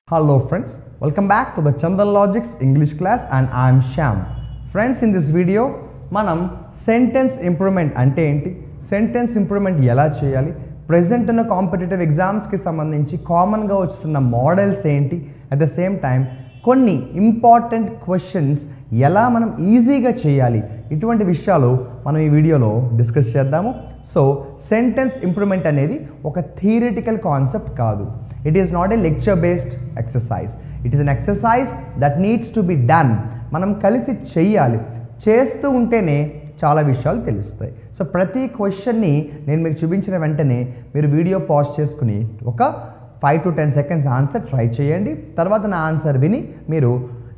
Hello friends, welcome back to the Chandan Logics English class and I am Shyam. Friends, in this video మనం sentence improvement అంటే ఏంటి, sentence improvement ఎలా చేయాలి, present ఉన్న competitive ఎగ్జామ్స్కి సంబంధించి కామన్గా వస్తున్న మోడల్స్ ఏంటి, అట్ ద సేమ్ టైం కొన్ని ఇంపార్టెంట్ క్వశ్చన్స్ ఎలా మనం ఈజీగా చేయాలి, ఇటువంటి విషయాలు మనం ఈ వీడియోలో డిస్కస్ చేద్దాము. సో సెంటెన్స్ ఇంప్రూవ్మెంట్ అనేది ఒక థియరిటికల్ కాన్సెప్ట్ కాదు. It is not a lecture based exercise. It is an exercise that needs to be done. మనం కలిసి చెయ్యాలి, చేస్తూ ఉంటేనే చాలా విషయాలు తెలుస్తాయి. సో ప్రతి క్వశ్చన్ని నేను మీకు చూపించిన వెంటనే మీరు వీడియో పాజ్ చేసుకుని ఒక 5 to 10 seconds ఆన్సర్ ట్రై చేయండి. తర్వాత నా ఆన్సర్ విని మీరు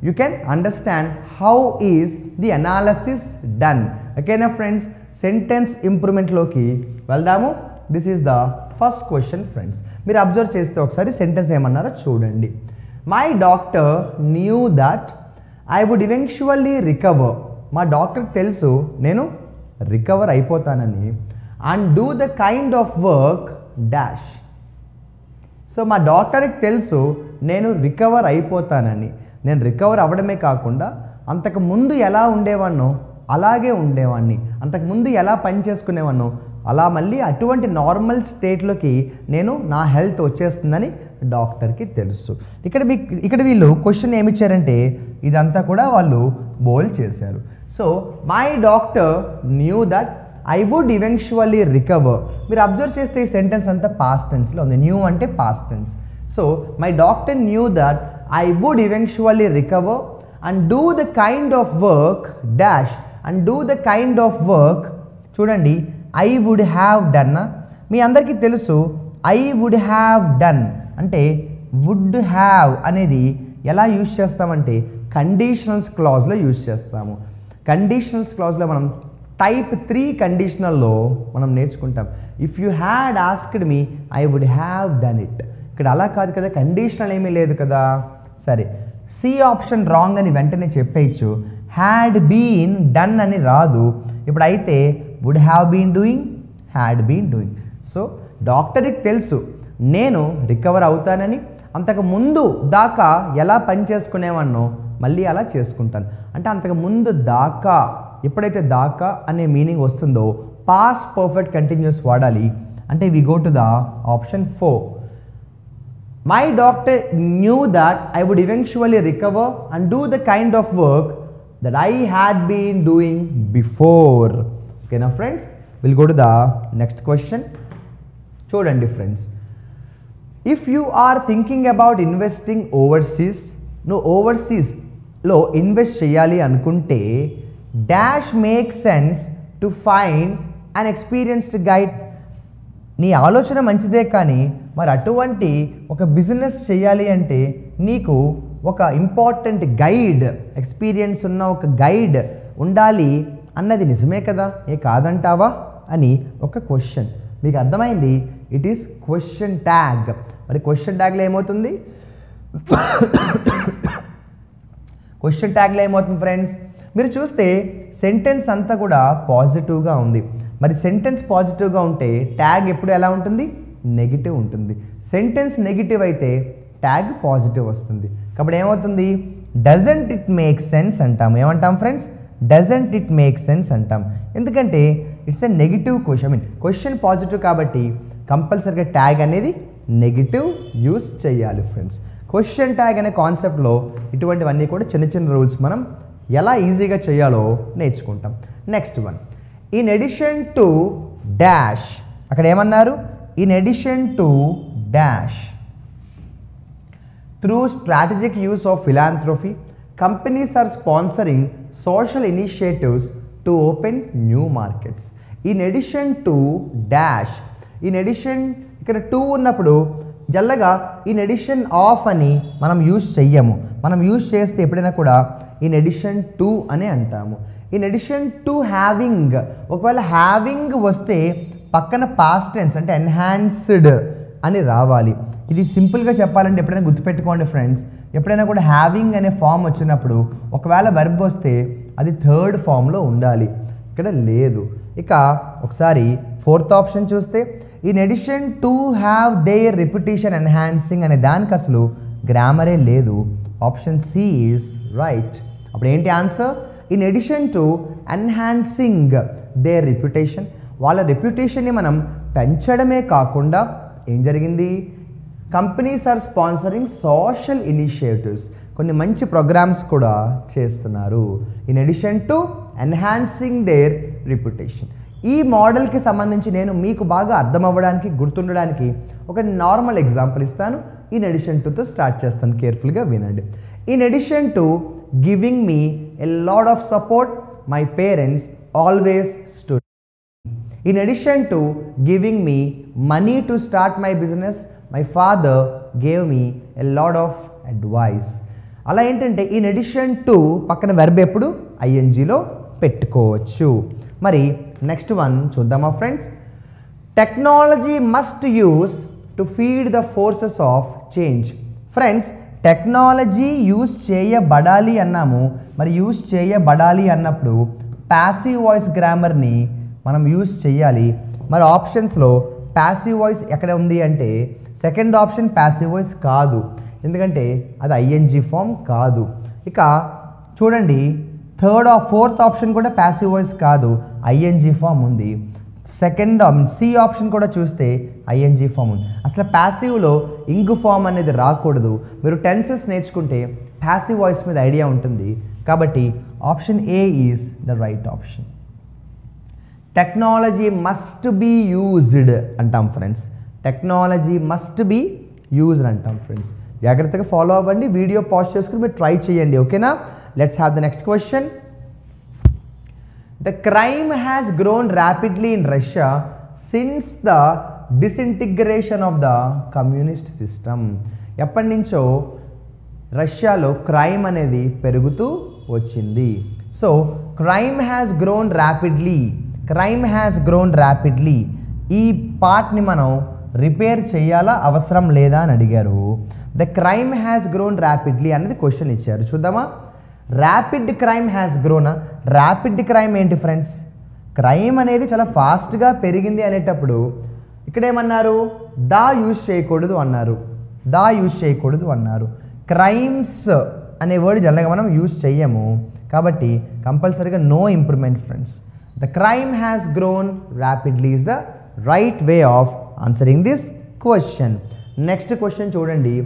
you can understand how is the analysis done. ఓకేనా ఫ్రెండ్స్, సెంటెన్స్ ఇంప్రూవ్మెంట్లోకి వెళ్దాము. This is the first question friends. మీరు అబ్జర్వ్ చేస్తే ఒకసారి సెంటెన్స్ ఏమన్నారో చూడండి. My doctor knew that I would eventually recover. మా డాక్టర్కి తెలుసు నేను రికవర్ అయిపోతానని. And do the kind of work dash. So మా డాక్టర్కి తెలుసు నేను రికవర్ అయిపోతానని. నేను రికవర్ అవ్వడమే కాకుండా అంతకు ముందు ఎలా ఉండేవాడినో అలాగే ఉండేవాడిని, అంతకుముందు ఎలా పని చేసుకునేవాడినో అలా మళ్ళీ అటువంటి నార్మల్ స్టేట్లోకి నేను నా హెల్త్ వచ్చేస్తుందని డాక్టర్కి తెలుసు. ఇక్కడ వీళ్ళు క్వశ్చన్ ఏమి ఇచ్చారంటే ఇదంతా కూడా వాళ్ళు బోల్ చేశారు. So my doctor knew that I would eventually recover. మీరు అబ్జర్వ్ చేస్తే ఈ సెంటెన్స్ అంతా పాస్ట్ టెన్స్లో ఉంది. న్యూ అంటే past tense. So my doctor knew that I would eventually recover and do the kind of work dash. And do the kind of work చూడండి, I would have done. మీ అందరికీ తెలుసు I would have done అంటే would have అనేది ఎలా use చేస్తామంటే conditionals క్లాజ్లో use చేస్తాము. కండిషనల్స్ క్లాజ్లో మనం టైప్ 3 కండిషనల్లో మనం నేర్చుకుంటాం. If you had asked me I would have done it. ఇక్కడ అలా కాదు కదా, కండిషనల్ ఏమీ లేదు కదా. సరే, సి ఆప్షన్ రాంగ్ అని వెంటనే చెప్పేయచ్చు. హ్యాడ్ బీన్ డన్ అని రాదు. ఇప్పుడు అయితే would have been doing, had been doing. So డాక్టర్కి తెలుసు నేను రికవర్ అవుతానని, అంతకు ముందు దాకా ఎలా పని చేసుకునేవాడినో మళ్ళీ అలా చేసుకుంటాను. అంటే అంతకు ముందు దాకా, ఎప్పుడైతే దాకా అనే మీనింగ్ వస్తుందో పాస్ట్ పర్ఫెక్ట్ కంటిన్యూస్ వాడాలి. అంటే we go to the option 4. My doctor knew that I would eventually recover and do the kind of work that I had been doing before. Okay now friends, we'll go to the next question. చూడండి friends, if you are thinking about investing overseas, నువ్వు ఓవర్సీస్లో invest చేయాలి అనుకుంటే dash make sense to find an experienced guide. నీ ఆలోచన మంచిదే, కానీ మరి అటువంటి ఒక బిజినెస్ చేయాలి అంటే నీకు ఒక ఇంపార్టెంట్ గైడ్, ఎక్స్పీరియన్స్ ఉన్న ఒక గైడ్ ఉండాలి అన్నది నిజమే కదా, ఏ కాదంటావా అని ఒక క్వశ్చన్. మీకు అర్థమైంది, ఇట్ ఈస్ క్వశ్చన్ ట్యాగ్. మరి క్వశ్చన్ ట్యాగ్లో ఏమవుతుంది, క్వశ్చన్ ట్యాగ్లో ఏమవుతుంది ఫ్రెండ్స్, మీరు చూస్తే సెంటెన్స్ అంతా కూడా పాజిటివ్గా ఉంది. మరి సెంటెన్స్ పాజిటివ్గా ఉంటే ట్యాగ్ ఎప్పుడు ఎలా ఉంటుంది, నెగిటివ్ ఉంటుంది. సెంటెన్స్ నెగిటివ్ అయితే ట్యాగ్ పాజిటివ్ వస్తుంది. కాబట్టి ఏమవుతుంది, డజంట్ ఇట్ మేక్ సెన్స్ అంటాం. ఏమంటాం friends, doesn't it make sense అంటాం. ఎందుకంటే it's a negative question. Question positive కాబట్టి కంపల్సరీగా ట్యాగ్ అనేది నెగిటివ్ యూస్ చేయాలి ఫ్రెండ్స్. క్వశ్చన్ ట్యాగ్ అనే కాన్సెప్ట్లో ఇటువంటివన్నీ కూడా చిన్న చిన్న రూల్స్ మనం ఎలా ఈజీగా చేయాలో నేర్చుకుంటాం. Next one, in addition to dash. అక్కడ ఏమన్నారు, in addition to dash. Through strategic use of philanthropy, companies are sponsoring social initiatives to open new markets. In addition to dash. In addition, ఇక్కడ 2 ఉన్నప్పుడు జల్లగా in addition of అని మనం use చెయ్యము. మనం use చేస్తే ఎప్పుడైనా కూడా ఇన్ ఎడిషన్ టు అని అంటాము. ఇన్ ఎడిషన్ టు హ్యావింగ్, ఒకవేళ హ్యావింగ్ వస్తే పక్కన పాస్ట్ టెన్స్ అంటే ఎన్హాన్స్డ్ అని రావాలి. ఇది సింపుల్గా చెప్పాలంటే ఎప్పుడైనా గుర్తుపెట్టుకోండి ఫ్రెండ్స్, ఎప్పుడైనా కూడా హ్యావింగ్ అనే ఫామ్ వచ్చినప్పుడు ఒకవేళ వెర్బ్ వస్తే అది థర్డ్ ఫామ్లో ఉండాలి, ఇక్కడ లేదు. ఇక ఒకసారి 4th ఆప్షన్ చూస్తే in addition to have their reputation enhancing అనే దానికి అసలు గ్రామరే లేదు. Option C is right. అప్పుడు ఏంటి answer? In addition to enhancing their reputation, వాళ్ళ రెప్యుటేషన్ని మనం పెంచడమే కాకుండా ఏం జరిగింది? Companies are sponsoring social initiatives, కొన్ని మంచి ప్రోగ్రామ్స్ కూడా చేస్తున్నారు. In addition to enhancing their reputation. ఈ మోడల్కి సంబంధించి నేను మీకు బాగా అర్థం అవ్వడానికి, గుర్తుండడానికి ఒక నార్మల్ ఎగ్జాంపుల్ ఇస్తాను. ఇన్ ఎడిషన్ టుతో స్టార్ట్ చేస్తాను, కేర్ఫుల్గా వినండి. In addition to giving me a lot of support, my parents always stood. In addition to giving me money to start my business, my father gave me a lot of advice. అలా ఏంటంటే in addition to పక్కన verb ఎప్పుడు ఐఎన్జీలో పెట్టుకోవచ్చు. మరి next one చూద్దామా friends? Technology must use to feed the forces of change. Friends, technology use చేయబడాలి అన్నాము. మరి యూస్ చేయబడాలి అన్నప్పుడు ప్యాసివ్ వాయిస్ గ్రామర్ని మనం యూస్ చేయాలి. మరి ఆప్షన్స్లో ప్యాసివ్ వాయిస్ ఎక్కడ ఉంది అంటే సెకండ్ ఆప్షన్ ప్యాసివ్ వాయిస్ కాదు, ఎందుకంటే అది ఐఎన్జీ ఫామ్ కాదు. ఇక చూడండి, ఫోర్త్ ఆప్షన్ కూడా ప్యాసివ్ వాయిస్ కాదు, ఐఎన్జీ ఫామ్ ఉంది. సెకండ్ సి ఆప్షన్ కూడా చూస్తే ఐఎన్జీ ఫామ్ ఉంది. అసలు ప్యాసివ్లో ఇంగ్ ఫామ్ అనేది రాకూడదు. మీరు టెన్సెస్ నేర్చుకుంటే ప్యాసివ్ వాయిస్ మీద ఐడియా ఉంటుంది. కాబట్టి option A is the right option. Technology must be used అంటాం friends. Technology must be used అంటాం ఫ్రెండ్స్. జాగ్రత్తగా ఫాలో అవ్వండి, వీడియో పాజ్ చేసుకుని మీరు ట్రై చేయండి, ఓకేనా? Let's have the next question. The crime has grown rapidly in Russia since the disintegration of the communist system. ఎప్పటి నుంచో రష్యాలో క్రైమ్ అనేది పెరుగుతూ వచ్చింది. So crime has grown rapidly, crime has grown rapidly. ఈ పార్ట్ని మనం రిపేర్ చేయాలా అవసరం లేదా అని అడిగారు. The crime has grown rapidly అనేది క్వశ్చన్ ఇచ్చారు. చూద్దామా? ర్యాపిడ్ క్రైమ్ హ్యాస్ గ్రోనా? ర్యాపిడ్ క్రైమ్ ఏంటి ఫ్రెండ్స్? క్రైమ్ అనేది చాలా ఫాస్ట్గా పెరిగింది అనేటప్పుడు ఇక్కడ ఏమన్నారు? దా యూజ్ చేయకూడదు అన్నారు, దా యూజ్ చేయకూడదు అన్నారు. క్రైమ్స్ అనే వర్డ్ జనరల్గా మనం యూజ్ చెయ్యము, కాబట్టి కంపల్సరీగా no improvement friends. The crime has grown rapidly is the right way of answering this question. Next question చూడండి.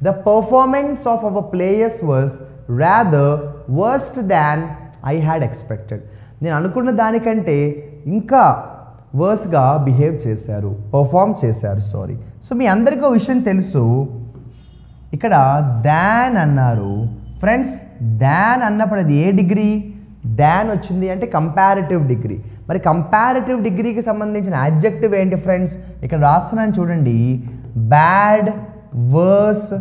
The performance of our players was rather worst than I had expected. నేను అనుకున్న దానికంటే ఇంకా వర్స్గా behave చేశారు, perform చేశారు, sorry. So మీ అందరికీ ఒక విషయం తెలుసు, ఇక్కడ దాన్ అన్నారు ఫ్రెండ్స్. దాన్ అన్నప్పుడు అది ఏ డిగ్రీ? దాన్ వచ్చింది అంటే కంపారిటివ్ డిగ్రీ. మరి కంపారిటివ్ డిగ్రీకి సంబంధించిన యాడ్జెక్టివ్ ఏంటి ఫ్రెండ్స్? ఇక్కడ రాస్తున్నాను చూడండి, బ్యాడ్, వర్స్,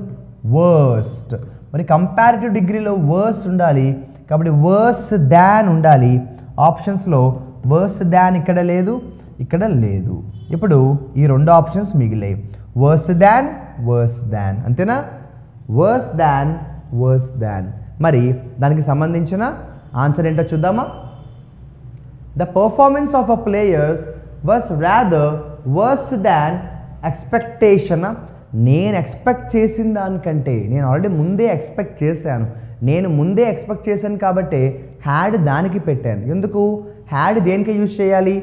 వర్స్ట్. మరి కంపారిటివ్ డిగ్రీలో వర్స్ ఉండాలి, కాబట్టి వర్స్ దాన్ ఉండాలి. ఆప్షన్స్లో వర్స్ దాన్ ఇక్కడ లేదు, ఇక్కడ లేదు. ఇప్పుడు ఈ రెండు ఆప్షన్స్ మిగిలాయి, వర్స్ దాన్, వర్స్ దాన్, అంతేనా? వర్స్ దాన్, వర్స్ దాన్. మరి దానికి సంబంధించిన ఆన్సర్ ఏంటో చూద్దామా? The performance of a players was rather worse than expectation. నేను ఎక్స్పెక్ట్ చేసిన దానికంటే, నేను ఆల్రెడీ ముందే ఎక్స్పెక్ట్ చేశాను, నేను ముందే ఎక్స్పెక్ట్ చేశాను కాబట్టి హ్యాడ్ దానికి పెట్టాను. ఎందుకు? హ్యాడ్ దేనికి యూజ్ చేయాలి?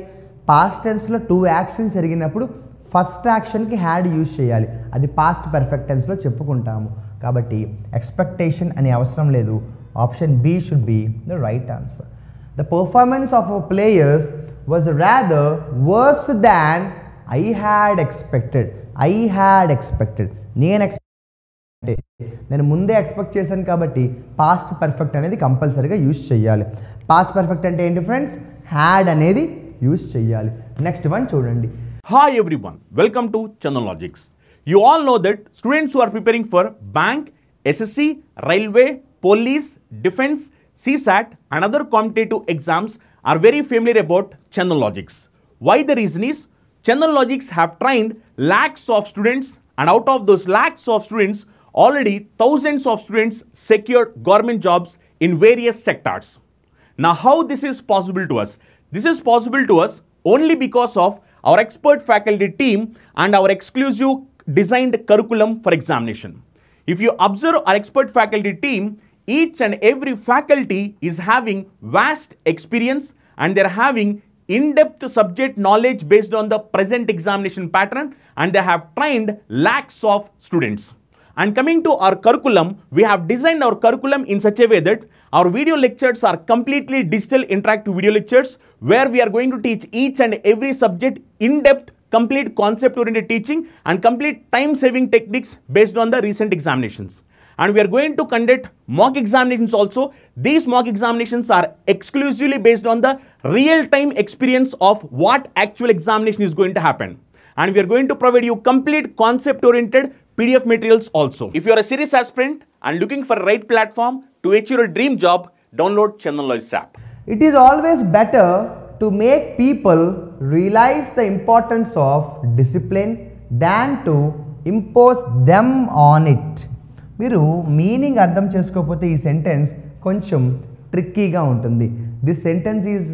పాస్ట్ టెన్స్లో 2 యాక్షన్స్ జరిగినప్పుడు ఫస్ట్ యాక్షన్కి హ్యాడ్ యూజ్ చేయాలి, అది పాస్ట్ పర్ఫెక్ట్ టెన్స్లో చెప్పుకుంటాము. కాబట్టి ఎక్స్పెక్టేషన్ అనే అవసరం లేదు. Option b should be the right answer. The performance of our players was rather worse than I had expected. I had expected, నేను ముందే ఎక్స్పెక్ట్ చేశాను కాబట్టి పాస్ట్ పర్ఫెక్ట్ అనేది కంపల్సరీగా యూజ్ చేయాలి. పాస్ట్ పర్ఫెక్ట్ అంటే ఏంటి ఫ్రెండ్స్? హ్యాడ్ అనేది యూజ్ చేయాలి. నెక్స్ట్ వన్ చూడండి. Hi everyone, welcome to Chandan Logics. You all know that students who are preparing for bank, SSC, railway, police, defense, CSAT and other competitive exams are very familiar about Chandan Logics. Why the reason is, Chandan Logics have trained lakhs of students, and out of those lakhs of students, already thousands of students secured government jobs in various sectors. Now how this is possible to us? This is possible to us only because of our expert faculty team and our exclusive designed curriculum for examination. If you observe our expert faculty team, each and every faculty is having vast experience and they're having in-depth subject knowledge based on the present examination pattern, and they have trained lakhs of students. And coming to our curriculum, we have designed our curriculum in such a way that our video lectures are completely digital interactive video lectures where we are going to teach each and every subject in depth, complete concept oriented teaching and complete time saving techniques based on the recent examinations. And we are going to conduct mock examinations also. These mock examinations are exclusively based on the real time experience of what actual examination is going to happen. And we are going to provide you complete concept oriented PDF materials also. If you are a serious aspirant and looking for the right platform to achieve your dream job, download Chandan Logics app. It is always better to make people realize the importance of discipline than to impose them on it. మీరు meaning అర్థం చేసుకోకపోతే ఈ sentence కొంచెం ట్రిక్కీగా ఉంటుంది. This sentence is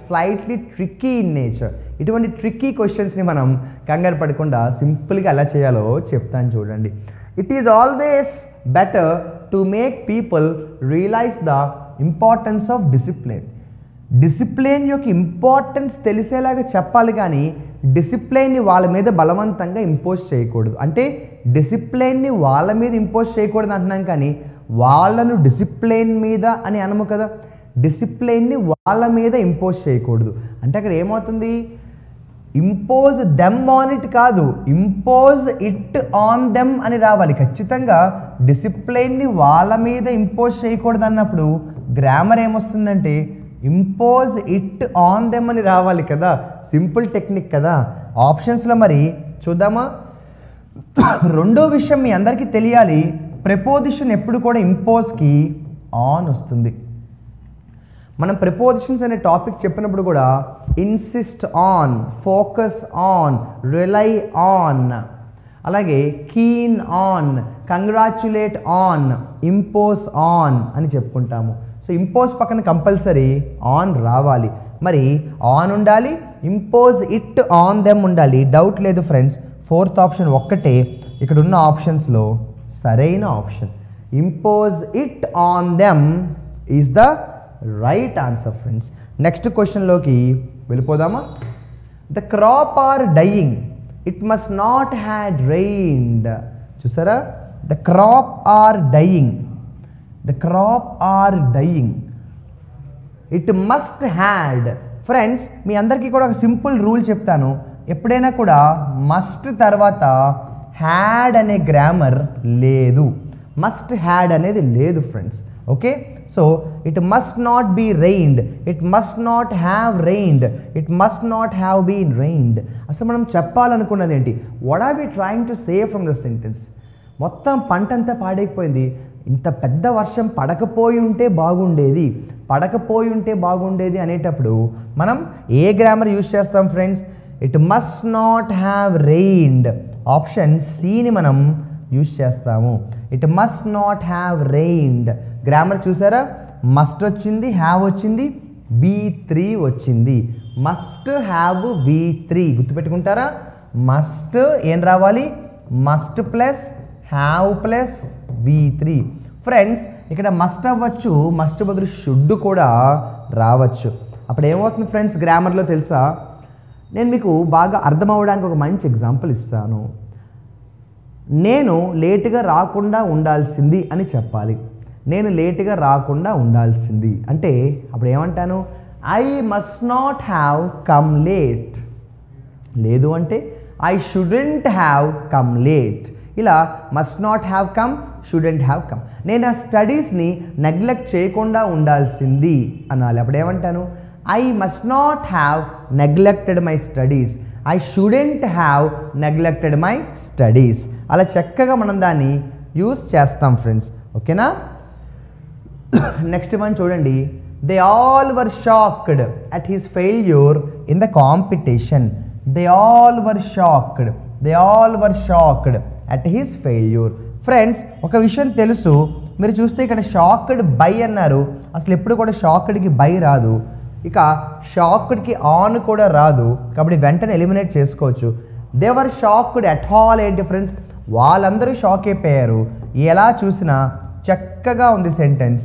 slightly tricky in nature. ఇటువంటి tricky క్వశ్చన్స్ని మనం కంగారు పడకుండా సింపుల్గా ఎలా చేయాలో చెప్తాను చూడండి. It is always better to make people realise the importance of discipline. Discipline యొక్క ఇంపార్టెన్స్ తెలిసేలాగా చెప్పాలి, కానీ డిసిప్లిన్ని వాళ్ళ మీద బలవంతంగా ఇంపోజ్ చేయకూడదు. అంటే డిసిప్లిన్ని వాళ్ళ మీద ఇంపోజ్ చేయకూడదు అంటున్నాం, కానీ వాళ్ళను డిసిప్లిన్ మీద అని అనము కదా. డిసిప్లిన్ని వాళ్ళ మీద ఇంపోజ్ చేయకూడదు అంటే అక్కడ ఏమవుతుంది? ఇంపోజ్ దెమ్ ఆన్ ఇట్ కాదు, ఇంపోజ్ ఇట్ ఆన్ దెమ్ అని రావాలి. ఖచ్చితంగా డిసిప్లిన్ని వాళ్ళ మీద ఇంపోజ్ చేయకూడదు అన్నప్పుడు గ్రామర్ ఏమొస్తుందంటే ఇంపోజ్ ఇట్ ఆన్ దెమ్ అని రావాలి కదా. సింపుల్ టెక్నిక్ కదా. ఆప్షన్స్లో మరి చూద్దామా? రెండో విషయం మీ అందరికీ తెలియాలి, ప్రిపోజిషన్ ఎప్పుడు కూడా ఇంపోజ్కి ఆన్ వస్తుంది. మనం ప్రిపోజిషన్స్ అనే టాపిక్ చెప్పినప్పుడు కూడా insist on, focus on, rely on, అలాగే keen on, congratulate on, impose on అని చెప్పుకుంటాము. సో ఇంపోజ్ పక్కన కంపల్సరీ ఆన్ రావాలి. మరి ఆన్ ఉండాలి, ఇంపోజ్ ఇట్ ఆన్ దెమ్ ఉండాలి. డౌట్ లేదు ఫ్రెండ్స్, ఫోర్త్ ఆప్షన్ ఒక్కటే ఇక్కడ ఉన్న ఆప్షన్స్లో సరైన option. Impose it on them is the right answer friends. Next క్వశ్చన్లోకి వెళ్ళిపోదామా? The crop are dying, it must not had rained. చూసారా? The crop are dying, the crop are dying, it must had. Friends మీ అందరికీ కూడా ఒక simple rule చెప్తాను. ఎప్పుడైనా కూడా మస్ట్ తర్వాత హ్యాడ్ అనే గ్రామర్ లేదు, మస్ట్ హ్యాడ్ అనేది లేదు friends. Okay, so it must not be rained, it must not have rained, it must not have been rained. అసలు మనం చెప్పాలనుకున్నది ఏంటి? What are we trying to say from the sentence? మొత్తం పంటంతా పాడైపోయింది, ఇంత పెద్ద వర్షం పడకపోయి ఉంటే బాగుండేది, పడకపోయి ఉంటే బాగుండేది అనేటప్పుడు మనం ఏ గ్రామర్ యూజ్ చేస్తాం friends? It must not have rained. Option సిని మనం యూజ్ చేస్తాము. It must not have rained. Grammar చూసారా? మస్ట్ వచ్చింది, హ్యావ్ వచ్చింది, V3 వచ్చింది. Must have V3 గుర్తుపెట్టుకుంటారా? మస్ట్ ఏం రావాలి? Must plus have plus V3. Friends ఇక్కడ మస్ట్ అవ్వచ్చు, మస్ట్ బదులు షుడ్ కూడా రావచ్చు. అప్పుడు ఏమవుతుంది ఫ్రెండ్స్ గ్రామర్లో తెలుసా? నేను మీకు బాగా అర్థం అవ్వడానికి ఒక మంచి ఎగ్జాంపుల్ ఇస్తాను. నేను లేటుగా రాకుండా ఉండాల్సింది అని చెప్పాలి. నేను లేటుగా రాకుండా ఉండాల్సింది అంటే అప్పుడు ఏమంటాను? I must not have come late. లేదు అంటే I shouldn't have come late. ఇలా must not have come, shouldn't have come. నేను ఆ స్టడీస్ని నెగ్లెక్ట్ చేయకుండా ఉండాల్సింది అనాలి. అప్పుడు ఏమంటాను? I must not have neglected my studies, I shouldn't have neglected my studies. అలా చక్కగా మనం దాన్ని యూజ్ చేస్తాం ఫ్రెండ్స్. ఓకేనా? నెక్స్ట్ వన్ చూడండి. They all were shocked at his failure in the competition. They all were shocked, they all were shocked at his failure. Friends ఒక విషయం తెలుసు, మీరు చూస్తే ఇక్కడ షాక్డ్ బై అన్నారు. అసలు ఎప్పుడు కూడా షాక్డ్కి బై రాదు, ఇక షాక్డ్కి ఆన్ కూడా రాదు, కాబట్టి వెంటనే ఎలిమినేట్ చేసుకోవచ్చు. They were shocked at all ఏంటి ఫ్రెండ్స్? వాళ్ళందరూ షాక్ అయిపోయారు. ఎలా చూసినా చక్కగా ఉంది సెంటెన్స్,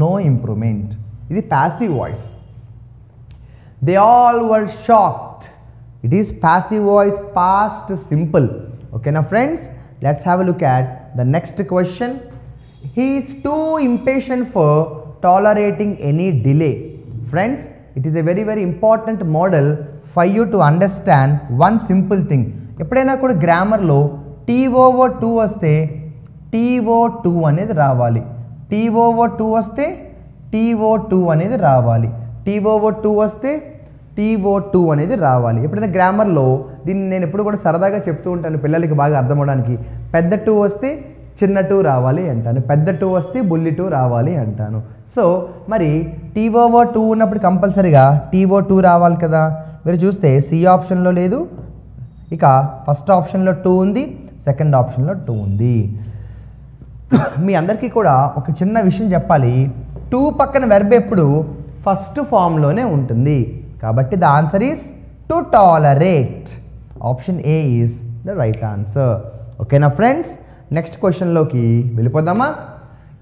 నో ఇంప్రూవ్మెంట్. ఇది passive voice. They all were shocked. It is passive voice, past simple. ఓకేనా friends, let's have a look at the next question. He is too impatient for tolerating any delay. Friends, it is a very very important model for you to understand one simple thing. ఎప్పుడైనా కూడా గ్రామర్లో TO2 వస్తే TO2 అనేది రావాలి, TO2 వస్తే TO2 అనేది రావాలి, TO2 వస్తే TO2 అనేది రావాలి. ఎప్పుడైనా గ్రామర్లో దీన్ని నేను ఎప్పుడు కూడా సరదాగా చెప్తూ ఉంటాను పిల్లలకి బాగా అర్థం అవడానికి. పెద్ద 2 వస్తే చిన్న 2 రావాలి అంటాను, పెద్ద 2 వస్తే బుల్లి 2 రావాలి అంటాను. సో మరి TO2 ఉన్నప్పుడు కంపల్సరీగా TO2 రావాలి కదా. మీరు చూస్తే సి ఆప్షన్లో లేదు, ఇక ఫస్ట్ ఆప్షన్లో 2 ఉంది, సెకండ్ ఆప్షన్లో 2 ఉంది. మీ అందరికీ కూడా ఒక చిన్న విషయం చెప్పాలి, 2 పక్కన వెర్బ్ ఎప్పుడు ఫస్ట్ ఫామ్లోనే ఉంటుంది. కాబట్టి the answer is to tolerate. Option a is the right answer. ఓకేనా ఫ్రెండ్స్, నెక్స్ట్ క్వశ్చన్లోకి వెళ్ళిపోదామా.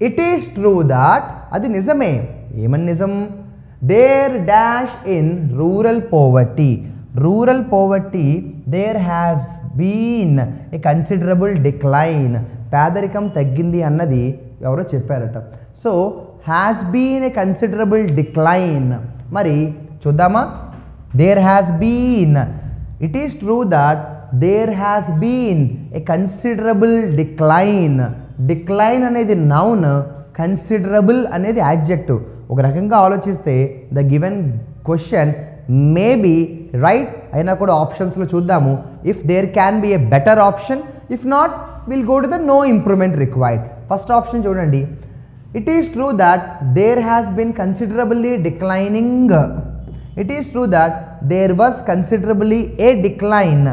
ఇట్ ఈస్ ట్రూ దాట్, అది నిజమే. ఏమని నిజం? There dash in rural poverty. Rural poverty there has been a considerable decline. పేదరికం తగ్గింది అన్నది ఎవరో చెప్పారట. So has been a considerable decline. మరి చూద్దామా. There has been, it is true that there has been a considerable decline. Decline అనేది noun, considerable అనేది adjective. ఒక రకంగా ఆలోచిస్తే the given question maybe right అయినా కూడా ఆప్షన్స్లో చూద్దాము. If there can be a better option, if not will go to the no improvement required. First option చూడండి, it is true that there has been considerably declining. It is true that there was considerably a decline.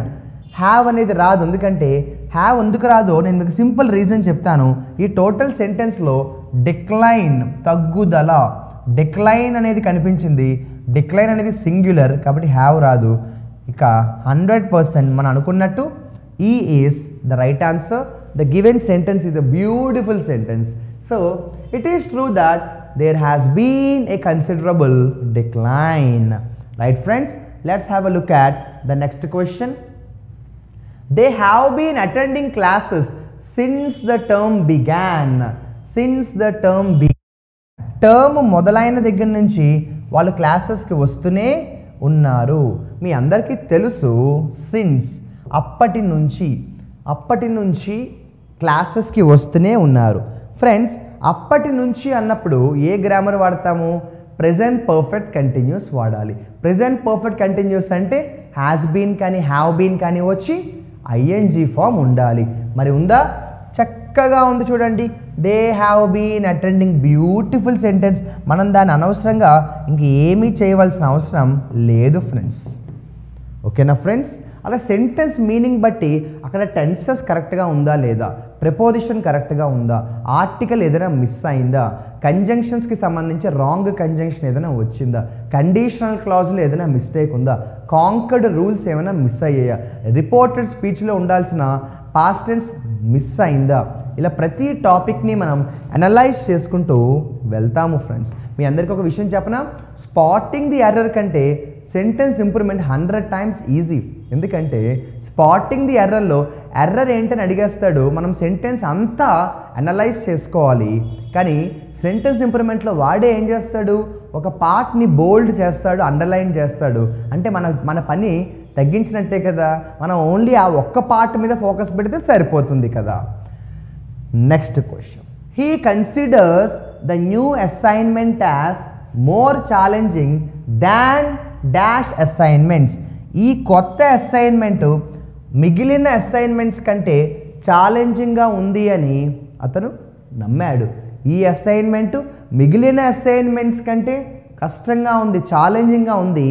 Have అనేది రాదు, ఎందుకంటే have ఎందుకు రాదో నేను మీకు simple reason చెప్తాను. ఈ టోటల్ సెంటెన్స్లో డిక్లైన్ తగ్గుదల, డిక్లైన్ అనేది కనిపించింది. డిక్లైన్ అనేది సింగ్యులర్ కాబట్టి హ్యావ్ రాదు. ఇక 100% మనం అనుకున్నట్టు ఈ is the right answer. The given sentence is a beautiful sentence. So it is true that there has been a considerable decline. Right friends, let's have a look at the next question. They have been attending classes since the term began. Since the term began. Term మొదలైన దగ్గర నుంచి వాళ్ళు క్లాసెస్కి వస్తూనే ఉన్నారు. మీ అందరికీ తెలుసు since అప్పటి నుంచి క్లాసెస్కి వస్తూనే ఉన్నారు. ఫ్రెండ్స్, అప్పటి నుంచి అన్నప్పుడు ఏ గ్రామర్ వాడతాము? ప్రెజెంట్ పర్ఫెక్ట్ కంటిన్యూస్ వాడాలి. ప్రెజెంట్ పర్ఫెక్ట్ కంటిన్యూస్ అంటే హ్యాస్ బీన్ కానీ హ్యావ్ బీన్ కానీ వచ్చి ఐఎన్జీ ఫామ్ ఉండాలి. మరి ఉందా? చక్కగా ఉంది చూడండి. They have been attending, beautiful sentence. మనం దాన్ని అనవసరంగా ఇంకేమీ చేయవలసిన అవసరం లేదు ఫ్రెండ్స్. ఓకేనా ఫ్రెండ్స్, అలా సెంటెన్స్ మీనింగ్ బట్టి అక్కడ టెన్సెస్ కరెక్ట్గా ఉందా లేదా, ప్రిపోజిషన్ కరెక్ట్గా ఉందా, ఆర్టికల్ ఏదైనా మిస్ అయిందా, కంజంక్షన్స్కి సంబంధించి రాంగ్ కంజంక్షన్ ఏదైనా వచ్చిందా, కండిషనల్ క్లాజ్లో ఏదైనా మిస్టేక్ ఉందా, కాంకర్డ్ రూల్స్ ఏమైనా మిస్ అయ్యాయా, రిపోర్టెడ్ స్పీచ్లో ఉండాల్సిన పాస్ట్ టెన్స్ మిస్ అయిందా, ఇలా ప్రతి టాపిక్ని మనం అనలైజ్ చేసుకుంటూ వెళ్తాము ఫ్రెండ్స్. మీ అందరికీ ఒక విషయం చెప్పనా, స్పాటింగ్ ది ఎర్రర్ కంటే సెంటెన్స్ ఇంప్రూవ్మెంట్ 100 times ఈజీ. ఎందుకంటే స్పాటింగ్ ది ఎర్రర్లో ఎర్రర్ ఏంటని అడిగేస్తాడు, మనం సెంటెన్స్ అంతా అనలైజ్ చేసుకోవాలి. కానీ సెంటెన్స్ ఇంప్రూవ్మెంట్లో వాడే ఏం చేస్తాడు, ఒక పార్ట్ని బోల్డ్ చేస్తాడు, అండర్లైన్ చేస్తాడు. అంటే మన పని తగ్గించినట్టే కదా, మనం ఓన్లీ ఆ ఒక్క పార్ట్ మీద ఫోకస్ పెడితే సరిపోతుంది కదా. Next question, he considers the new assignment as more challenging than dash assignments. ఈ కొత్త అసైన్మెంటు మిగిలిన అసైన్మెంట్స్ కంటే ఛాలెంజింగ్గా ఉంది అని అతను నమ్మాడు. ఈ అసైన్మెంటు మిగిలిన అసైన్మెంట్స్ కంటే కష్టంగా ఉంది, ఛాలెంజింగ్గా ఉంది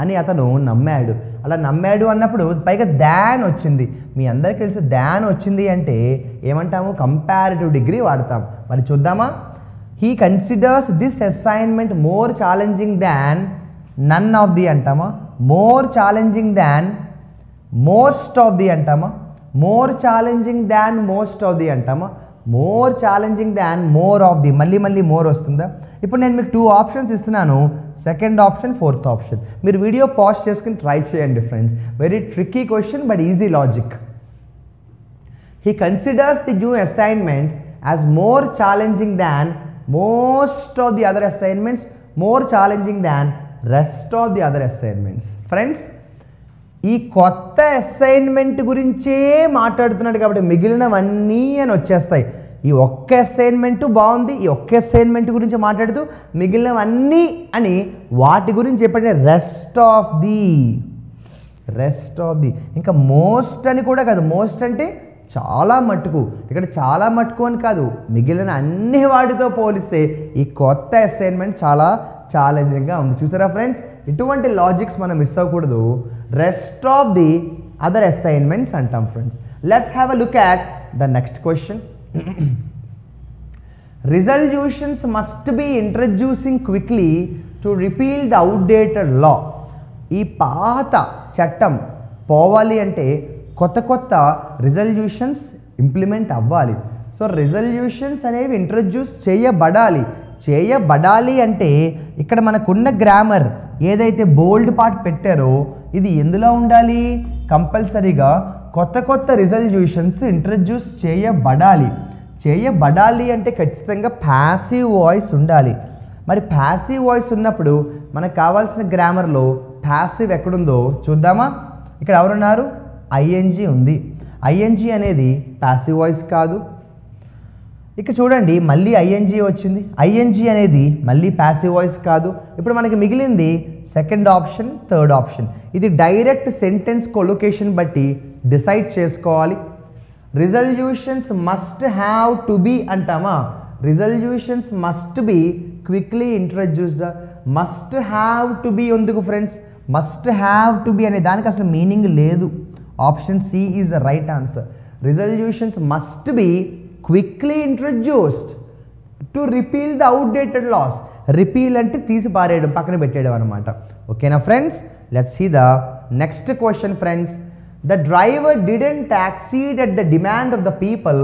అని అతను నమ్మాడు. అలా నమ్మాడు అన్నప్పుడు పైగా దాన్ వచ్చింది. మీ అందరికీ తెలుసు దాన్ వచ్చింది అంటే ఏమంటాము, కంపారిటివ్ డిగ్రీ వాడతాం. మరి చూద్దామా, he considers this assignment more challenging than none of the అంటామా, more challenging than most of the అంటామా, more challenging than most of the అంటామా, more challenging than more of the, మళ్ళీ మళ్ళీ మోర్ వస్తుందా? ఇప్పుడు నేను మీకు 2 ఆప్షన్స్ ఇస్తున్నాను, సెకండ్ ఆప్షన్, ఫోర్త్ ఆప్షన్. మీరు వీడియో పాజ్ చేసుకుని ట్రై చేయండి friends. Very tricky question but easy logic. He considers the new assignment as more challenging than most of the other assignments, more challenging than rest of the other assignments. Friends, ఈ కొత్త assignment గురించే మాట్లాడుతున్నాడు కాబట్టి మిగిలినవన్నీ అని వచ్చేస్తాయి. ఈ ఒక్క అసైన్మెంట్ బాగుంది, ఈ ఒక్క అసైన్మెంట్ గురించి మాట్లాడుతూ మిగిలినవన్నీ అని వాటి గురించి చెప్పండి. రెస్ట్ ఆఫ్ ది, ఇంకా మోస్ట్ అని కూడా కాదు. మోస్ట్ అంటే చాలా మట్టుకు, ఇక్కడ చాలా మట్టుకు అని కాదు, మిగిలిన అన్ని వాటితో పోలిస్తే ఈ కొత్త అసైన్మెంట్ చాలా ఛాలెంజింగ్గా ఉంది. చూసారా ఫ్రెండ్స్, ఇటువంటి లాజిక్స్ మనం మిస్ అవ్వకూడదు. Rest of the other assignments అంటాం friends. Let's have a look at the next question. Resolutions must be introducing quickly to repeal the outdated law. ఈ పాత చట్టం పోవాలి అంటే కొత్త కొత్త రిజల్యూషన్స్ ఇంప్లిమెంట్ అవ్వాలి. సో రిజల్యూషన్స్ అనేవి ఇంట్రడ్యూస్ చేయబడాలి అంటే ఇక్కడ మనకున్న గ్రామర్ ఏదైతే బోల్డ్ పార్ట్ పెట్టారో ఇది ఎందులో ఉండాలి? కంపల్సరీగా కొత్త కొత్త రిజల్యూషన్స్ ఇంట్రడ్యూస్ చేయబడాలి అంటే ఖచ్చితంగా ప్యాసివ్ వాయిస్ ఉండాలి. మరి ప్యాసివ్ వాయిస్ ఉన్నప్పుడు మనకు కావాల్సిన గ్రామర్లో ప్యాసివ్ ఎక్కడుందో చూద్దామా? ఇక్కడ ఎవరున్నారు? ఐఎన్జీ ఉంది. ఐఎన్జీ అనేది ప్యాసివ్ వాయిస్ కాదు. ఇక చూడండి, మళ్ళీ ఐఎన్జీ వచ్చింది. ఐఎన్జీ అనేది మళ్ళీ ప్యాసివ్ వాయిస్ కాదు. ఇప్పుడు మనకి మిగిలింది సెకండ్ ఆప్షన్, థర్డ్ ఆప్షన్. ఇది డైరెక్ట్ సెంటెన్స్ కొలొకేషన్ బట్టి డిసైడ్ చేసుకోవాలి. Resolutions must have to be అంటామా? Resolutions must be quickly introduced. Must have to be ఎందుకు friends? Must have to be అనే దానికి అసలు మీనింగ్ లేదు. Option C is the right answer. Resolutions must be quickly introduced to repeal the outdated laws. Repeal అంటే తీసి పారేయడం, పక్కన పెట్టేయడం అనమాట. ఓకేనా friends? Let's see the next question friends. The driver didn't accede at the demand of the people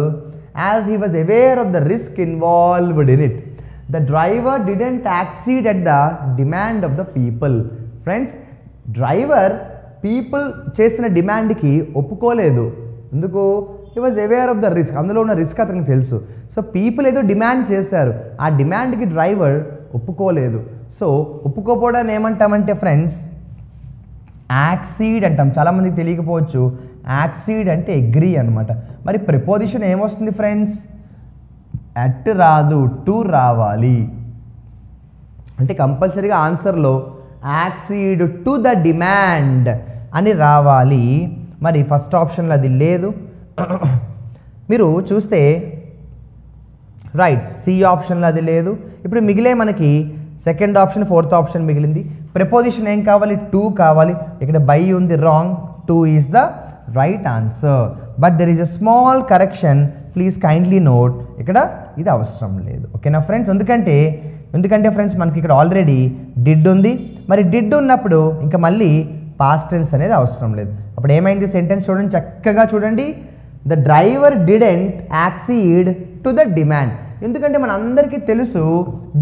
as he was aware of the risk involved in it. The driver didn't accede at the demand of the people. Friends, driver people చేసిన డిమాండ్కి ఒప్పుకోలేదు. ఎందుకు? he was aware of the risk. అందులో ఉన్న risk అతనికి తెలుసు. So people ఏదో demand చేశారు, ఆ డిమాండ్కి డ్రైవర్ ఒప్పుకోలేదు. సో ఒప్పుకోపోవడాన్ని ఏమంటామంటే ఫ్రెండ్స్ యాక్సీడ్ అంటాం. చాలామందికి తెలియకపోవచ్చు, యాక్సీడ్ అంటే అగ్రీ అనమాట. మరి ప్రిపోజిషన్ ఏమొస్తుంది ఫ్రెండ్స్? అట్ రాదు, టు రావాలి. అంటే కంపల్సరీగా ఆన్సర్లో యాక్సీడ్ టు ద డిమాండ్ అని రావాలి. మరి ఫస్ట్ ఆప్షన్లో అది లేదు. మీరు చూస్తే రైట్, సి ఆప్షన్లో అది లేదు. ఇప్పుడు మిగిలే మనకి సెకండ్ ఆప్షన్, ఫోర్త్ ఆప్షన్ మిగిలింది. ప్రిపోజిషన్ ఏం కావాలి? టు కావాలి. ఇక్కడ బై ఉంది, wrong. To is the right answer. But there is a small correction, please kindly note. ఇక్కడ ఇది అవసరం లేదు. ఓకేనా ఫ్రెండ్స్? ఎందుకంటే ఫ్రెండ్స్ మనకి ఇక్కడ ఆల్రెడీ డిడ్ ఉంది. మరి డిడ్ ఉన్నప్పుడు ఇంకా మళ్ళీ పాస్ట్ టెన్స్ అనేది అవసరం లేదు. అప్పుడు ఏమైంది? సెంటెన్స్ చూడండి, చక్కగా చూడండి. The driver didn't accede to the demand. ఎందుకంటే మన అందరికీ తెలుసు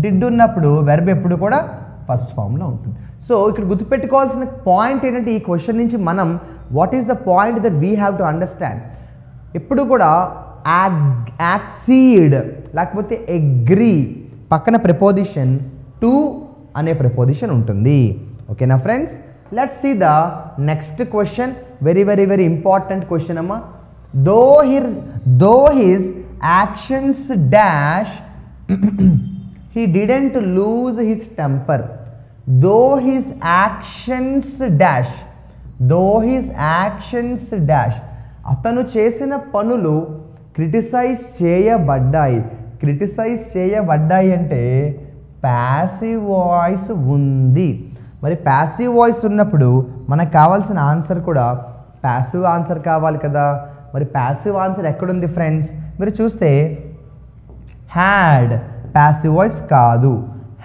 డిడ్ ఉన్నప్పుడు వెర్బ్ ఎప్పుడు కూడా ఫస్ట్ ఫామ్లో ఉంటుంది. సో ఇక్కడ గుర్తుపెట్టుకోవాల్సిన పాయింట్ ఏంటంటే ఈ క్వశ్చన్ నుంచి మనం what is the point that we have to understand. ఎప్పుడు కూడా యాక్సీడ్ లేకపోతే అగ్రీ పక్కన ప్రిపోజిషన్ టు అనే ప్రిపోజిషన్ ఉంటుంది. ఓకేనా friends? Let's see the next question. Very very very important question అమ్మా. Though his actions dash he didn't lose his temper. Though his actions dash. అతను చేసిన పనులు క్రిటిసైజ్ చేయబడ్డాయి అంటే ప్యాసివ్ వాయిస్ ఉంది. మరి ప్యాసివ్ వాయిస్ ఉన్నప్పుడు మనకు కావాల్సిన ఆన్సర్ కూడా ప్యాసివ్ ఆన్సర్ కావాలి కదా. మరి ప్యాసివ్ ఆన్సర్ ఎక్కడుంది ఫ్రెండ్స్? మీరు చూస్తే హ్యాడ్ ప్యాసివ్ వాయిస్ కాదు,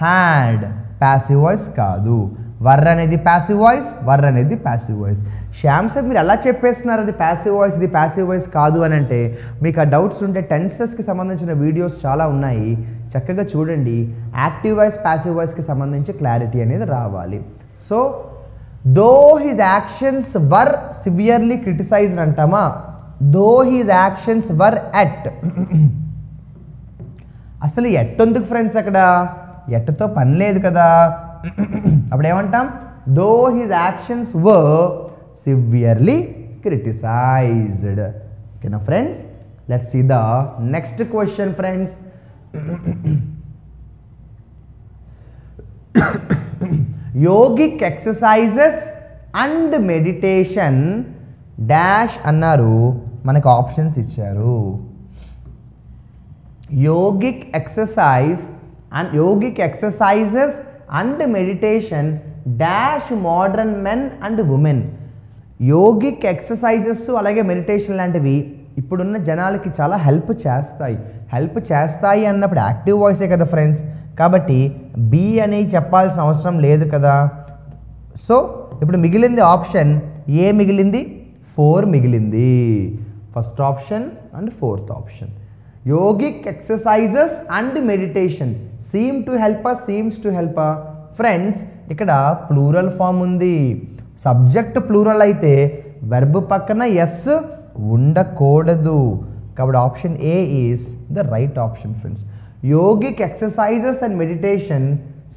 హ్యాడ్ ప్యాసివ్ వాయిస్ కాదు. వర్ అనేది ప్యాసివ్ వాయిస్, వర్ అనేది ప్యాసివ్ వాయిస్. శ్యామ్ సార్ మీరు ఎలా చెప్పేస్తున్నారు అది ప్యాసివ్ వాయిస్ ఇది ప్యాసివ్ వాయిస్ కాదు అని అంటే మీకు ఆ డౌట్స్ ఉంటే టెన్సెస్కి సంబంధించిన వీడియోస్ చాలా ఉన్నాయి, చక్కగా చూడండి. యాక్టివ్ వాయిస్ ప్యాసివ్ వాయిస్కి సంబంధించి క్లారిటీ అనేది రావాలి. So though his actions were severely criticised అంటామా? Though his actions were at. అసలు ఎట్ ఎందుకు ఫ్రెండ్స్? అక్కడ ఎట్తో పని లేదు కదా. అప్పుడు ఏమంటాం? Though his actions were severely criticised. ఓకేనా friends? Let's see the next question friends. Yogic exercises and meditation dash అన్నారు, మనకు ఆప్షన్స్ ఇచ్చారు. Yogic exercises and meditation dash modern men and women. Yogic exercises అలాగే మెడిటేషన్ లాంటివి ఇప్పుడున్న జనాలకి చాలా help చేస్తాయి అన్నప్పుడు యాక్టివ్ వాయిసే కదా ఫ్రెండ్స్. కాబట్టి బి అనేది చెప్పాల్సిన అవసరం లేదు కదా. సో ఇప్పుడు మిగిలింది ఆప్షన్ ఏ మిగిలింది, 4 మిగిలింది. First option and fourth option. Yogic exercises and meditation seems to help friends. ఇక్కడ ప్లూరల్ ఫామ్ ఉంది. సబ్జెక్ట్ ప్లూరల్ అయితే వెర్బ్ పక్కన ఎస్ ఉండకూడదు. కాబట్టి option A is the right option friends. Yogic exercises and meditation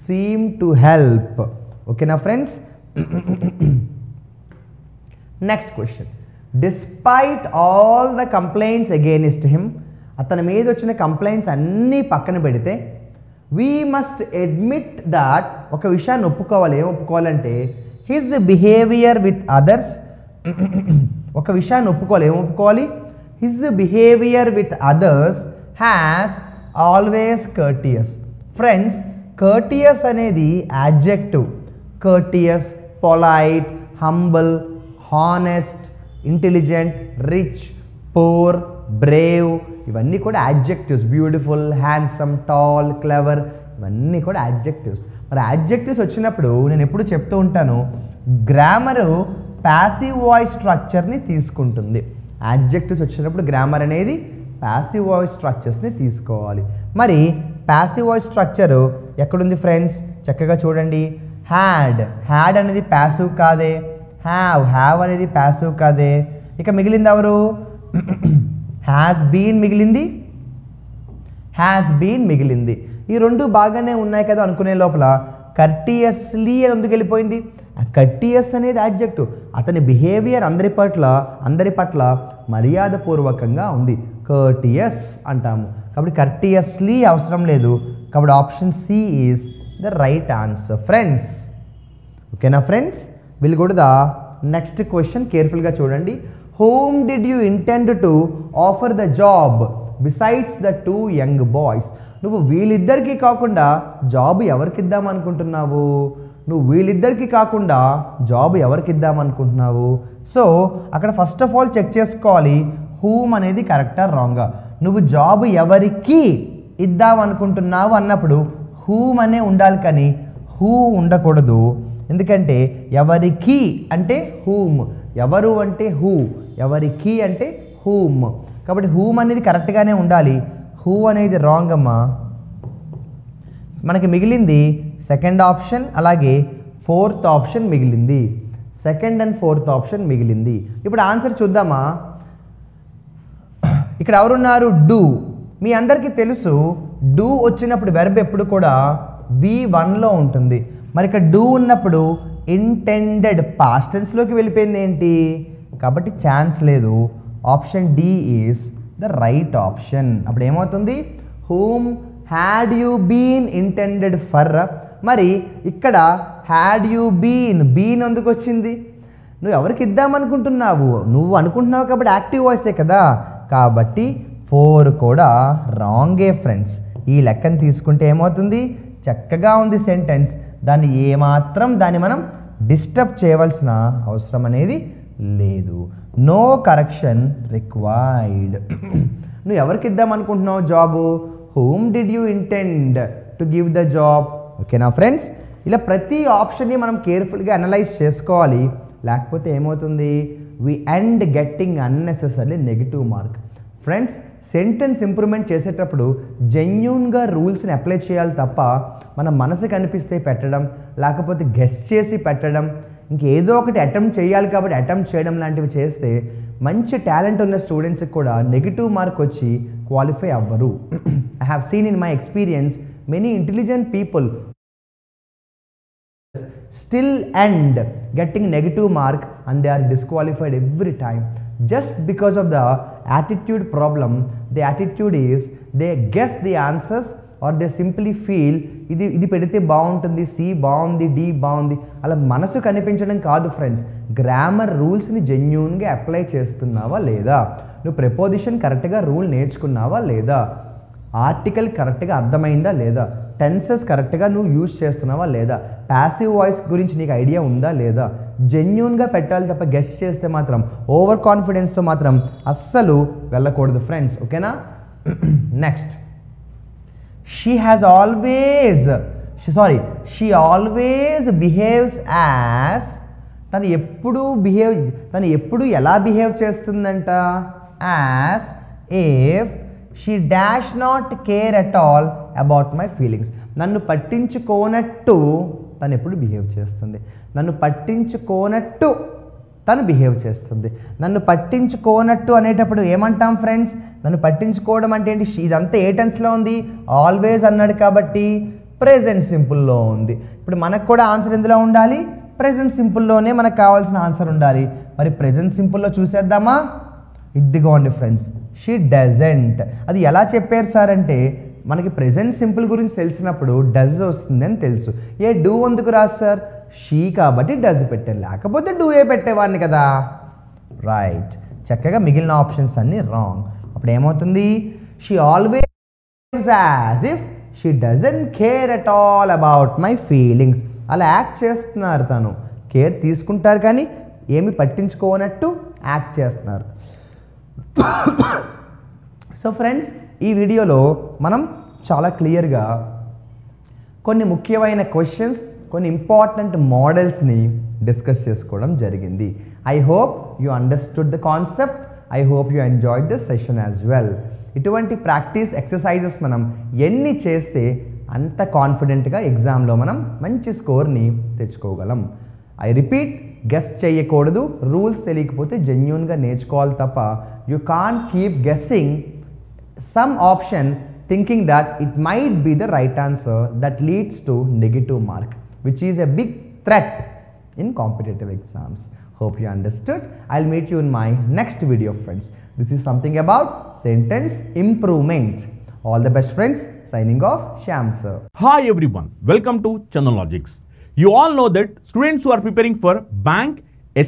seem to help. ఓకేనా friends? Next question. Despite all the complaints against him, అతని మీద వచ్చిన కంప్లైంట్స్ అన్నీ పక్కన పెడితే వీ మస్ట్ అడ్మిట్ దాట్, ఒక విషయాన్ని ఒప్పుకోవాలి. ఏం ఒప్పుకోవాలంటే హిజ్ బిహేవియర్ విత్ అదర్స్. ఒక విషయాన్ని ఒప్పుకోవాలి. ఏం ఒప్పుకోవాలి? His behaviour with others has always courteous. Friends courteous అనేది adjective. Courteous, polite, humble, honest, intelligent, rich, poor, brave, ఇవన్నీ కూడా adjectives. Beautiful, handsome, tall, clever, ఇవన్నీ కూడా యాడ్జెక్టివ్స్. మరి యాడ్జెక్టివ్స్ వచ్చినప్పుడు నేను ఎప్పుడు చెప్తూ ఉంటాను, గ్రామరు ప్యాసివ్ వాయిస్ స్ట్రక్చర్ని తీసుకుంటుంది. యాడ్జెక్టివ్స్ వచ్చినప్పుడు గ్రామర్ అనేది ప్యాసివ్ వాయిస్ స్ట్రక్చర్స్ని తీసుకోవాలి. మరి ప్యాసివ్ వాయిస్ స్ట్రక్చరు ఎక్కడుంది ఫ్రెండ్స్? చక్కగా చూడండి. హ్యాడ్ అనేది ప్యాసివ్ కాదే. హ్యావ్ అనేది ప్యాసివ్ కాదే. ఇక మిగిలింది ఎవరు? హ్యాస్ బీన్ మిగిలింది. ఈ రెండు బాగానే ఉన్నాయి కదా అనుకునే లోపల కర్టియస్లీ అని ఎందుకు వెళ్ళిపోయింది? కర్టియస్ అనేది యాడ్జెక్టివ్. అతని బిహేవియర్ అందరి పట్ల మర్యాదపూర్వకంగా ఉంది, కర్టియస్ అంటాము. కాబట్టి కర్టియస్లీ అవసరం లేదు. కాబట్టి option C is the right answer friends. ఓకేనా friends? Will go to the next question. కేర్ఫుల్గా చూడండి. Whom did you intend to offer the job besides the 2 young boys? నువ్వు వీళ్ళిద్దరికీ కాకుండా జాబ్ ఎవరికి ఇద్దామనుకుంటున్నావు? సో అక్కడ ఫస్ట్ ఆఫ్ ఆల్ చెక్ చేసుకోవాలి whom అనేది కరెక్టా రాంగా. నువ్వు జాబ్ ఎవరికి ఇద్దామనుకుంటున్నావు అన్నప్పుడు హూమ్ అనే ఉండాలి కానీ హూ ఉండకూడదు. ఎందుకంటే ఎవరికి అంటే హూమ్, ఎవరు అంటే హూ, ఎవరికి అంటే హూమ్. కాబట్టి హూమ్ అనేది కరెక్ట్గానే ఉండాలి, హూ అనేది రాంగ్ అమ్మా. మనకి మిగిలింది సెకండ్ ఆప్షన్ అలాగే ఫోర్త్ ఆప్షన్ మిగిలింది. సెకండ్ అండ్ ఫోర్త్ ఆప్షన్ మిగిలింది. ఇప్పుడు ఆన్సర్ చూద్దామా? ఇక్కడ ఎవరున్నారు? డూ. మీ అందరికీ తెలుసు డూ వచ్చినప్పుడు వెర్బ్ ఎప్పుడు కూడా V1లో ఉంటుంది. మరి ఇక్కడ డూ ఉన్నప్పుడు ఇంటెండెడ్ పాస్ట్ టెన్స్లోకి వెళ్ళిపోయింది ఏంటి? కాబట్టి ఛాన్స్ లేదు. Option d is the right option. అప్పుడు ఏమవుతుంది? Whom had you been intended for. మరి ఇక్కడ హ్యాడ్ యూ బీన్ ఎందుకు వచ్చింది? నువ్వు ఎవరికి ఇద్దామనుకుంటున్నావు? నువ్వు అనుకుంటున్నావు కాబట్టి యాక్టివ్ వాయిసే కదా. కాబట్టి 4 కూడా రాంగే ఫ్రెండ్స్. ఈ లెక్కను తీసుకుంటే ఏమవుతుంది? చక్కగా ఉంది సెంటెన్స్. దాన్ని మనం డిస్టర్బ్ చేయవలసిన అవసరం అనేది లేదు. No correction required. నువ్వు ఎవరికి ఇద్దామనుకుంటున్నావు job? Whom did you intend to give the job? ఓకేనా ఫ్రెండ్స్? ఇలా ప్రతి ఆప్షన్ని మనం కేర్ఫుల్గా అనలైజ్ చేసుకోవాలి. లేకపోతే ఏమవుతుంది, we end getting unnecessary negative mark. Friends, sentence improvement చేసేటప్పుడు జెన్యూన్గా రూల్స్ని అప్లై చేయాలి తప్ప మన మనసుకు అనిపిస్తే పెట్టడం, లేకపోతే గెస్ చేసి పెట్టడం, ఇంకేదో ఒకటి అటెంప్ట్ చేయాలి కాబట్టి అటెంప్ట్ చేయడం లాంటివి చేస్తే మంచి టాలెంట్ ఉన్న స్టూడెంట్స్కి కూడా నెగిటివ్ మార్క్ వచ్చి క్వాలిఫై అవ్వరు. I have seen in my experience many intelligent people still end getting negative mark and they are disqualified every time just because of the attitude problem. The attitude is they guess the answers or they simply feel ఇది పెడితే బాగుంటుంది, C బాగుంది, D బాగుంది, అలా మనసు కనిపించడం కాదు friends. Grammar రూల్స్ని జెన్యూన్గా అప్లై చేస్తున్నావా లేదా, నువ్వు ప్రిపోజిషన్ కరెక్ట్గా రూల్ నేర్చుకున్నావా లేదా, ఆర్టికల్ కరెక్ట్గా అర్థమైందా లేదా, టెన్సెస్ కరెక్ట్గా నువ్వు యూజ్ చేస్తున్నావా లేదా, ప్యాసివ్ వాయిస్ గురించి నీకు ఐడియా ఉందా లేదా, జెన్యూన్గా పెట్టాలి తప్ప గెస్ చేస్తే మాత్రం ఓవర్ కాన్ఫిడెన్స్తో మాత్రం అస్సలు వెళ్ళకూడదు ఫ్రెండ్స్. ఓకేనా? Next, she always behaves as, తను ఎప్పుడు ఎలా బిహేవ్ చేస్తుందంట, as if she dash not care at all about my feelings. నన్ను పట్టించుకోనట్టు తను ఎప్పుడు బిహేవ్ చేస్తుంది, నన్ను పట్టించుకోనట్టు తను బిహేవ్ చేస్తుంది. నన్ను పట్టించుకోనట్టు అనేటప్పుడు ఏమంటాం ఫ్రెండ్స్, నన్ను పట్టించుకోవడం అంటే ఏంటి, ఇదంతా ఏ టెన్స్లో ఉంది, ఆల్వేస్ అన్నాడు కాబట్టి ప్రెజెంట్ సింపుల్లో ఉంది. ఇప్పుడు మనకు కూడా ఆన్సర్ ఎందులో ఉండాలి, ప్రెజెంట్ సింపుల్లోనే మనకు కావాల్సిన ఆన్సర్ ఉండాలి. మరి ప్రెజెంట్ సింపుల్లో చూసేద్దామా, ఇదిగోండి ఫ్రెండ్స్, షీ డజంట్. అది ఎలా చెప్పారు సార్ అంటే, మనకి ప్రెజెంట్ సింపుల్ గురించి తెలిసినప్పుడు డజ్ వస్తుంది అని తెలుసు. ఏ డూ ఎందుకు రాదు సార్, షీ కాబట్టి డజ్ పెట్టాను, లేకపోతే డూ ఏ పెట్టేవాడిని కదా. రైట్, చక్కగా మిగిలిన ఆప్షన్స్ అన్నీ రాంగ్. అప్పుడు ఏమవుతుంది, she always as if she doesn't care at all about my feelings. అలా యాక్ట్ చేస్తున్నారు, తను కేర్ తీసుకుంటారు కానీ ఏమి పట్టించుకోనట్టు యాక్ట్ చేస్తున్నారు. సో ఫ్రెండ్స్, ఈ వీడియోలో మనం చాలా క్లియర్గా కొన్ని ముఖ్యమైన క్వశ్చన్స్, కొన్ని ఇంపార్టెంట్ మోడల్స్ని డిస్కస్ చేసుకోవడం జరిగింది. I hope you understood the concept. I hope you enjoyed this session as well. ఇటువంటి ప్రాక్టీస్ ఎక్సర్సైజెస్ మనం ఎన్ని చేస్తే అంత కాన్ఫిడెంట్గా ఎగ్జామ్లో మనం మంచి స్కోర్ని తెచ్చుకోగలం. ఐ రిపీట్, గెస్ చేయకూడదు, రూల్స్ తెలియకపోతే జెన్యూన్గా నేర్చుకోవాలి తప్ప you can't keep guessing some option thinking that it might be the right answer that leads to negative mark, which is a big threat in competitive exams. Hope you understood. I'll meet you in my next video friends. This is something about sentence improvement. All the best friends. Signing off, Shyam sir. Hi everyone, welcome to Chandan Logics. You all know that students who are preparing for bank,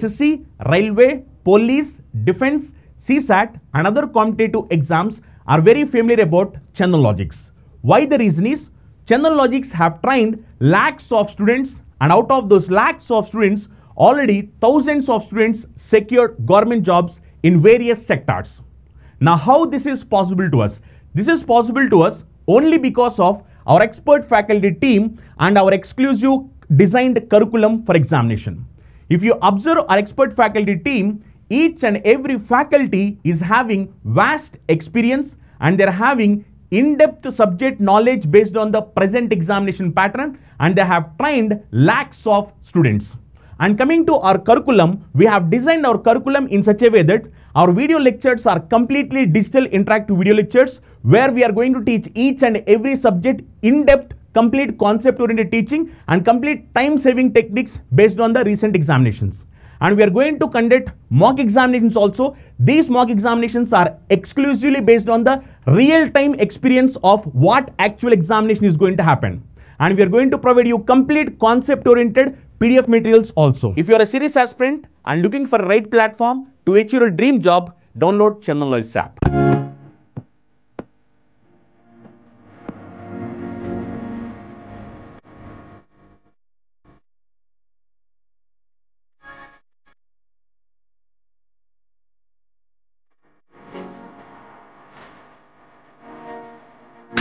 SSC, railway, police, defense, CSAT and other competitive exams are very familiar about Chandan Logics. Why the reason is, Chandan Logics have trained lakhs of students, and out of those lakhs of students, already thousands of students secured government jobs in various sectors. Now how this is possible to us? This is possible to us only because of our expert faculty team and our exclusive designed curriculum for examination. If you observe our expert faculty team, each and every faculty is having vast experience and they are having in-depth subject knowledge based on the present examination pattern, and they have trained lakhs of students. And coming to our curriculum, we have designed our curriculum in such a way that our video lectures are completely digital interactive video lectures where we are going to teach each and every subject in-depth, complete concept-oriented teaching and complete time-saving techniques based on the recent examinations. And we are going to conduct mock examinations also. These mock examinations are exclusively based on the real-time experience of what actual examination is going to happen. And we are going to provide you complete concept-oriented PDF materials also. If you are a serious aspirant and looking for a right platform to achieve your dream job, download Chandan Logics app.